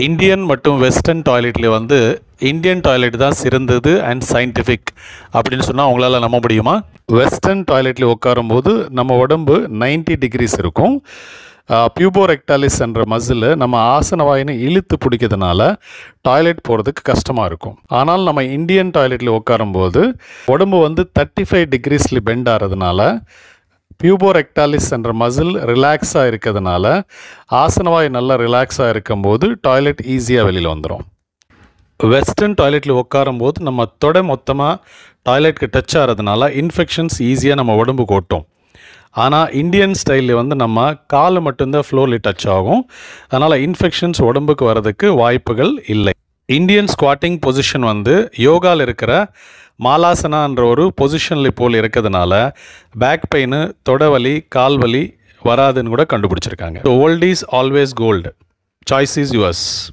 Indian மற்றும் western டாய்லெட்டில் வந்து Indian toilet தான் சிறந்தது அண்ட் சயின்டிஃபிக் அப்படின்னு சொன்னால் அவங்களால நம்ப முடியுமா? வெஸ்டர்ன் டாய்லெட்டில் உட்காரும்போது நம்ம உடம்பு 90 டிகிரிஸ் இருக்கும். பியூபோரெக்டாலிஸ் என்ற மசில் நம்ம ஆசன வாயினை இழுத்து பிடிக்கிறதுனால டாய்லெட் போகிறதுக்கு கஷ்டமாக இருக்கும். ஆனால் நம்ம இந்தியன் டாய்லெட்டில் உட்காரும்போது உடம்பு வந்து 35 டிகிரிஸில் பெண்ட் ஆகிறதுனால பியூபோரெக்டாலிஸ் என்ற மசில் ரிலாக்ஸாக இருக்கிறதுனால ஆசனவாய் நல்லா ரிலாக்ஸாக இருக்கும்போது டாய்லெட் ஈஸியாக வெளியில் வந்துடும். வெஸ்டர்ன் டாய்லெட்டில் உட்காரும்போது நம்ம தொடை மொத்தமாக டாய்லெட்டுக்கு டச் ஆகிறதுனால இன்ஃபெக்ஷன்ஸ் ஈஸியாக நம்ம உடம்புக்கு ஓட்டும். ஆனால் இந்தியன் ஸ்டைலில் வந்து நம்ம கால் மட்டும்தான் ஃப்ளோரில் டச் ஆகும். அதனால் இன்ஃபெக்ஷன்ஸ் உடம்புக்கு வர்றதுக்கு வாய்ப்புகள் இல்லை. இந்தியன் ஸ்குவாட்டிங் பொசிஷன் வந்து யோகாவில் இருக்கிற மாலாசனான்ற ஒரு பொசிஷனில் போல் இருக்கிறதுனால பேக் பெயின், தொடவலி, கால் வலி வராதுன்னு கூட கண்டுபிடிச்சிருக்காங்க. Old is always gold. Choice is yours.